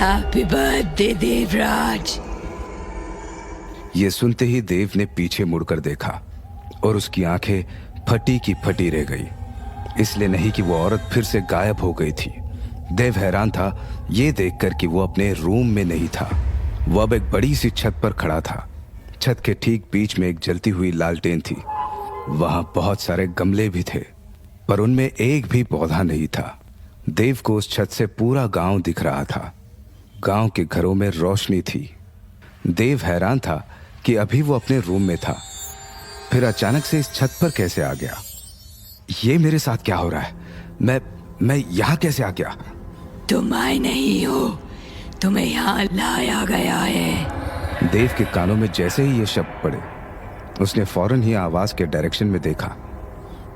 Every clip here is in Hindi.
Happy birthday Devraj. ये सुनते ही देव ने पीछे मुड़कर देखा और उसकी आंखें फटी की फटी रह गई। इसलिए नहीं कि वो औरत फिर से गायब हो गई थी। देव हैरान था ये देखकर कि वो अपने रूम में नहीं था। वो अब एक बड़ी सी छत पर खड़ा था। छत के ठीक बीच में एक जलती हुई लालटेन थी। वहां बहुत सारे गमले भी थे, पर उनमें एक भी पौधा नहीं था। देव को उस छत से पूरा गांव दिख रहा था। गांव के घरों में रोशनी थी। देव हैरान था कि अभी वो अपने रूम में था, फिर अचानक से इस छत पर कैसे आ गया। ये मेरे साथ क्या हो रहा है? मैं यहां कैसे आ गया? तुम आए नहीं हो, तुम्हें यहाँ लाया गया है। देव के कानों में जैसे ही ये शब्द पड़े, उसने फौरन ही आवाज के डायरेक्शन में देखा।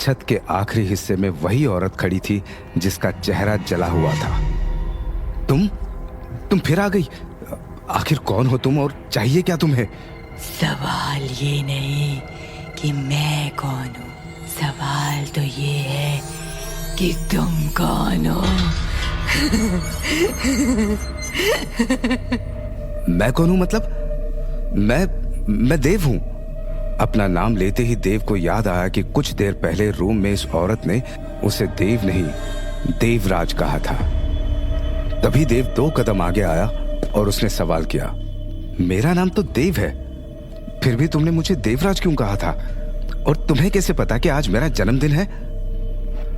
छत के आखिरी हिस्से में वही औरत खड़ी थी जिसका चेहरा जला हुआ था। तुम फिर आ गई? आखिर कौन हो तुम और चाहिए क्या तुम्हें? सवाल ये नहीं कि मैं कौन हूँ, सवाल तो ये है कि तुम कौन हो। मैं कौन हूं मतलब? मैं देव हूं। अपना नाम लेते ही देव को याद आया कि कुछ देर पहले रूम में इस औरत ने उसे देव नहीं, देवराज कहा था। तभी देव 2 कदम आगे आया और उसने सवाल किया, मेरा नाम तो देव है, फिर भी तुमने मुझे देवराज क्यों कहा था? और तुम्हें कैसे पता कि आज मेरा जन्मदिन है?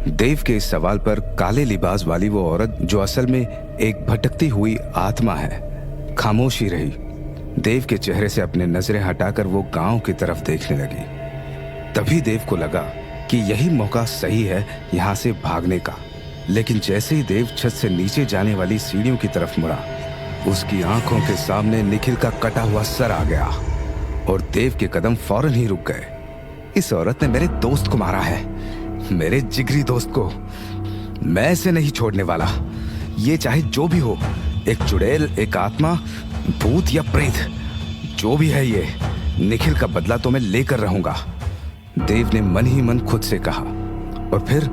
देव के इस सवाल पर काले लिबास वाली वो औरत, जो असल में एक भटकती हुई आत्मा है, खामोश ही रही। देव के चेहरे से अपने नजरें हटाकर वो गांव की तरफ देखने लगी। तभी देव को लगा कि यही मौका सही है यहां से भागने का। लेकिन जैसे ही देव छत से नीचे जाने वाली सीढ़ियों की तरफ मुड़ा, उसकी आंखों के सामने निखिल का कटा हुआ सर आ गया और देव के कदम फौरन ही रुक गए। इस औरत ने मेरे दोस्त को मारा है, मेरे जिगरी दोस्त को। मैं इसे नहीं छोड़ने वाला, ये चाहे जो भी हो, एक चुड़ैल, एक आत्मा, भूत या प्रेत, जो भी है ये, निखिल का बदला तो मैं लेकर रहूंगा। देव ने मन ही मन खुद से कहा और फिर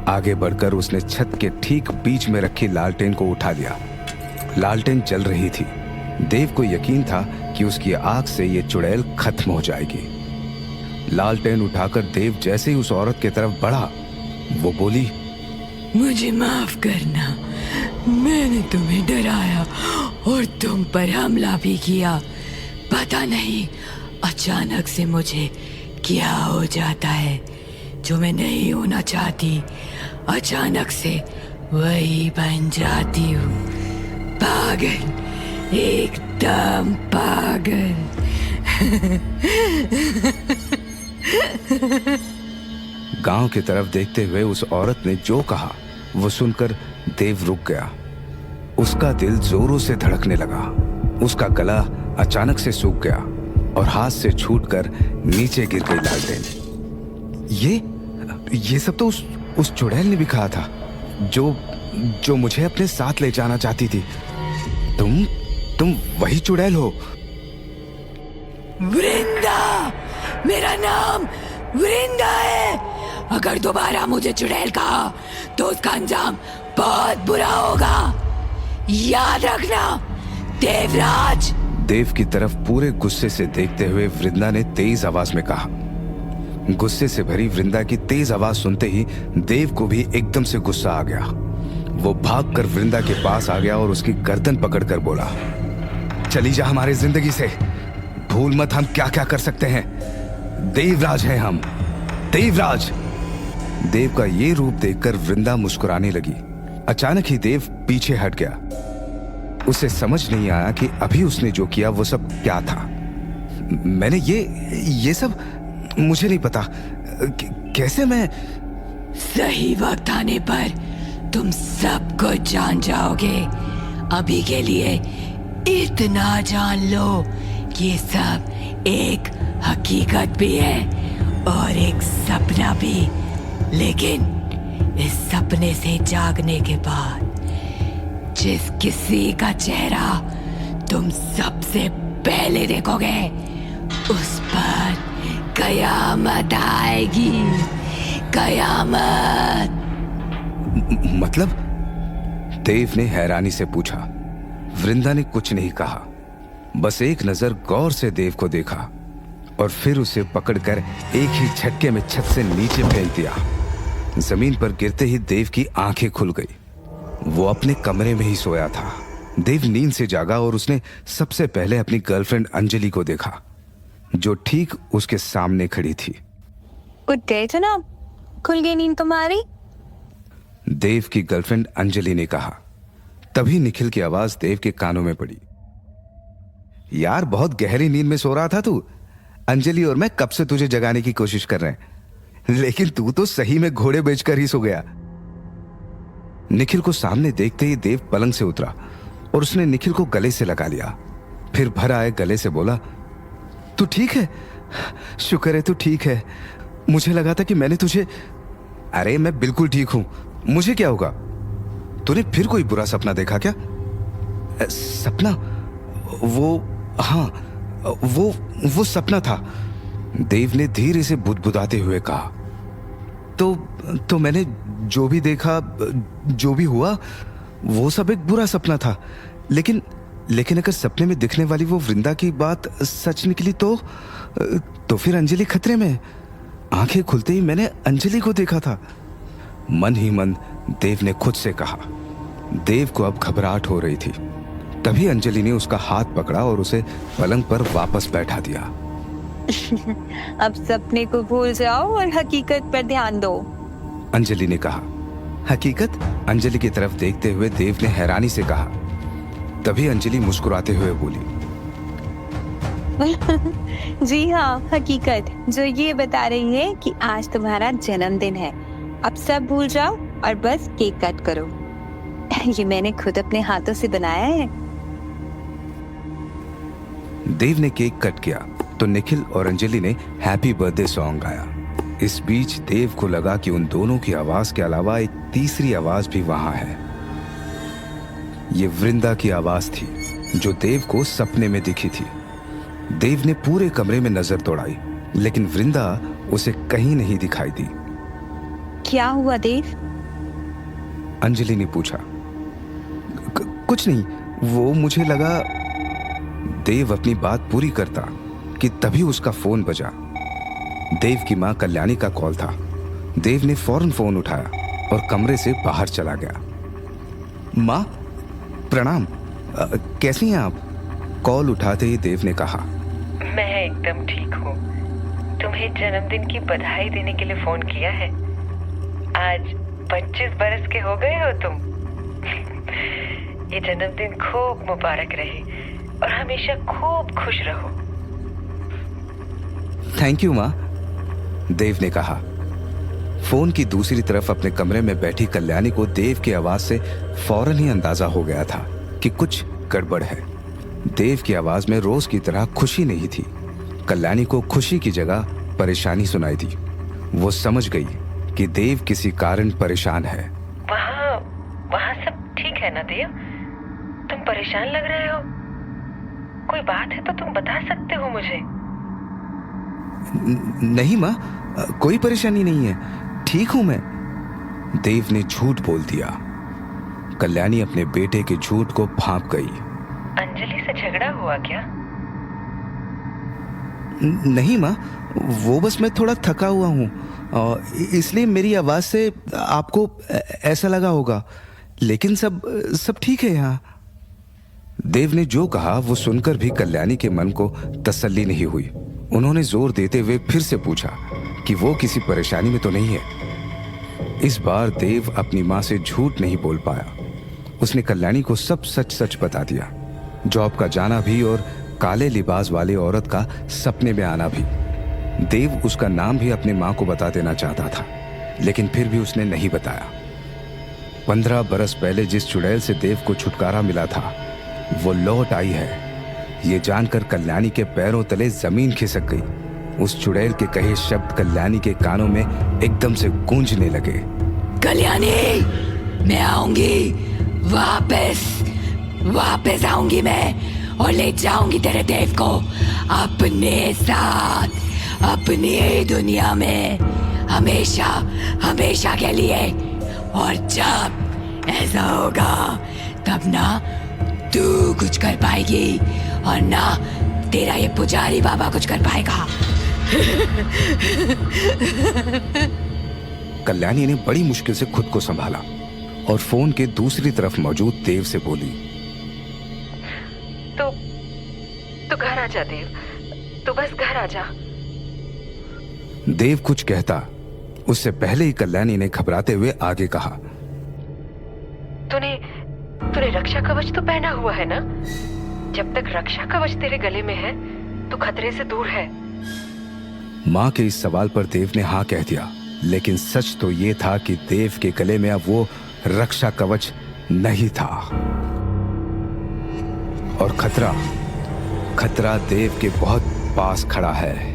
आगे बढ़कर उसने छत के ठीक बीच में रखी लालटेन को उठा लिया। लालटेन जल रही थी। देव को यकीन था कि उसकी आग से ये चुड़ैल खत्म हो जाएगी। लालटेन उठाकर देव जैसे ही उस औरत की तरफ बढ़ा, वो बोली, मुझे माफ करना, मैंने तुम्हें डराया और तुम पर हमला भी किया। पता नहीं अचानक से मुझे क्या हो जाता है जो मैं नहीं होना चाहती, अचानक से वही बन जाती हूँ। पागल, एकदम पागल। गांव की तरफ देखते हुए उस औरत ने जो कहा वो सुनकर देव रुक गया। उसका दिल जोरों से धड़कने लगा। उसका गला अचानक से सूख गया और हाथ से छूटकर नीचे गिर गई लालटेन। ये सब तो उस चुड़ैल ने भी कहा था जो मुझे अपने साथ ले जाना चाहती थी। तुम वही चुड़ैल हो? वृंदा, मेरा नाम वृंदा है। अगर दोबारा मुझे चुड़ैल कहा तो उसका अंजाम बहुत बुरा होगा, याद रखना देवराज। देव की तरफ पूरे गुस्से से देखते हुए वृंदा ने तेज आवाज में कहा। गुस्से से भरी वृंदा की तेज आवाज सुनते ही देव को भी एकदम से गुस्सा आ गया। वो भागकर वृंदा के पास आ गया और उसकी गर्दन पकड़कर बोला, चली जा हमारी जिंदगी से, भूल मत हम क्या क्या कर सकते हैं। देवराज हैं हम, देवराज। देव का ये रूप देखकर वृंदा मुस्कुराने लगी। अचानक ही देव पीछे हट गया। उसे समझ नहीं आया कि अभी उसने जो किया वो सब क्या था। मैंने ये सब मुझे नहीं पता। कैसे मैं? सही वक्त आने पर तुम सब कुछ जान जाओगे। अभी के लिए इतना जान लो कि ये सब एक हकीकत भी है और एक सपना भी। लेकिन इस सपने से जागने के बाद जिस किसी का चेहरा तुम सबसे पहले देखोगे, उस पर कयामत आएगी, कयामत। मतलब? देव ने हैरानी से पूछा। वृंदा ने कुछ नहीं कहा, बस एक नजर गौर से देव को देखा और फिर उसे पकड़कर एक ही झटके में छत से नीचे फेंक दिया। जमीन पर गिरते ही देव की आंखें खुल गई। वो अपने कमरे में ही सोया था। देव नींद से जागा और उसने सबसे पहले अपनी गर्लफ्रेंड अंजलि को देखा, जो ठीक उसके सामने खड़ी थी। उठ गए जनाब, खुल गई नींद तुम्हारी? देव की गर्लफ्रेंड अंजलि ने कहा। तभी निखिल की आवाज देव के कानों में पड़ी। यार बहुत गहरी नींद में सो रहा था तू। अंजलि और मैं कब से तुझे जगाने की कोशिश कर रहे हैं, लेकिन तू तो सही में घोड़े बेचकर ही सो गया। निखिल को सामने देखते ही देव पलंग से उतरा और उसने निखिल को गले से लगा लिया। फिर भर आए गले से बोला, तू ठीक है? शुक्र है तू ठीक है। मुझे लगा था कि मैंने तुझे। अरे मैं बिल्कुल ठीक हूं, मुझे क्या होगा? तूने फिर कोई बुरा सपना देखा क्या? सपना? वो हाँ, वो सपना था, देव ने धीरे से बुदबुदाते हुए कहा। तो मैंने जो भी देखा, जो भी हुआ, वो सब एक बुरा सपना था। लेकिन अगर सपने में दिखने वाली वो वृंदा की बात सच निकली तो फिर अंजलि खतरे में। आंखें खुलते ही मैंने अंजलि को देखा था। मन ही मन देव ने खुद से कहा। देव को अब घबराहट हो रही थी। तभी अंजलि ने उसका हाथ पकड़ा और उसे पलंग पर वापस बैठा दिया। अब सपने को भूल जाओ और हकीकत पर ध्यान दो, अंजलि ने कहा। हकीकत? अंजलि की तरफ देखते हुए देव ने हैरानी से कहा। तभी अंजलि मुस्कुराते हुए बोली, जी हाँ, हकीकत जो ये बता रही है कि आज तुम्हारा जन्मदिन है। अब सब भूल जाओ और बस केक कट करो। ये मैंने खुद अपने हाथों से बनाया है। देव ने केक कट किया तो निखिल और अंजलि ने हैप्पी बर्थडे सॉन्ग गाया। इस बीच देव को लगा कि उन दोनों की आवाज के अलावा एक तीसरी आवाज भी वहां है। ये वृंदा की आवाज थी, जो देव को सपने में दिखी थी। देव ने पूरे कमरे में नजर दौड़ाई, लेकिन वृंदा उसे कहीं नहीं दिखाई दी। क्या हुआ देव? अंजलि ने पूछा। कुछ नहीं, वो मुझे लगा। देव अपनी बात पूरी करता कि तभी उसका फोन बजा। देव की मां कल्याणी का कॉल था। देव ने फौरन फोन उठाया और कमरे से बाहर चला गया। मां, प्रणाम, कैसी हैं आप? कॉल उठाते ही देव ने कहा, मैं एकदम ठीक हूँ। तुम्हें जन्मदिन की बधाई देने के लिए फोन किया है। आज 25 बरस के हो गए हो तुम। ये जन्मदिन खूब मुबारक रहे और हमेशा खूब खुश रहो। थैंक यू मां, देव ने कहा। फोन की दूसरी तरफ अपने कमरे में बैठी कल्याणी को देव की आवाज से फौरन ही अंदाजा हो गया था कि कुछ गड़बड़ है। देव की आवाज में रोज की तरह खुशी नहीं थी। कल्याणी को खुशी की जगह परेशानी सुनाई दी। वो समझ गई कि देव किसी कारण परेशान है। वहाँ सब ठीक है ना देव? तुम परेशान लग रहे हो। कोई बात है तो तुम बता सकते हो मुझे। नहीं माँ, कोई परेशानी नहीं है, ठीक हूं मैं। देव ने झूठ बोल दिया। कल्याणी अपने बेटे के झूठ को भांप गई। अंजलि से झगड़ा हुआ क्या? नहीं माँ, वो बस मैं थोड़ा थका हुआ हूँ, इसलिए मेरी आवाज से आपको ऐसा लगा होगा, लेकिन सब ठीक है यहाँ। देव ने जो कहा वो सुनकर भी कल्याणी के मन को तसल्ली नहीं हुई। उन्होंने जोर देते हुए फिर से पूछा कि वो किसी परेशानी में तो नहीं है। इस बार देव अपनी माँ से झूठ नहीं बोल पाया। उसने कल्याणी को सब सच सच बता दिया। जॉब का जाना भी और काले लिबास वाली औरत का सपने में आना भी। देव उसका नाम भी अपनी माँ को बता देना चाहता था, लेकिन फिर भी उसने नहीं बताया। 15 बरस पहले जिस चुड़ैल से देव को छुटकारा मिला था, वो लौट आई है। ये जानकर कल्याणी के पैरों तले जमीन खिसक गई। उस चुड़ैल के कहे शब्द कल्याणी के कानों में एकदम से गूंजने लगे। कल्याणी, मैं आऊंगी, वापस आऊंगी मैं और ले जाऊंगी तेरे देव को अपने साथ, अपनी दुनिया में, हमेशा के लिए। और जब ऐसा होगा तब ना तू कुछ कर पाएगी और ना तेरा ये पुजारी बाबा कुछ कर पाएगा। कल्याणी ने बड़ी मुश्किल से खुद को संभाला और फोन के दूसरी तरफ मौजूद देव से बोली, तो घर आ जा देव, तो बस घर आ जा। देव कुछ कहता उससे पहले ही कल्याणी ने घबराते हुए आगे कहा, तूने रक्षा कवच तो पहना हुआ है ना? जब तक रक्षा कवच तेरे गले में है तो खतरे से दूर है। माँ के इस सवाल पर देव ने हाँ कह दिया, लेकिन सच तो ये था कि देव के गले में अब वो रक्षा कवच नहीं था और खतरा देव के बहुत पास खड़ा है।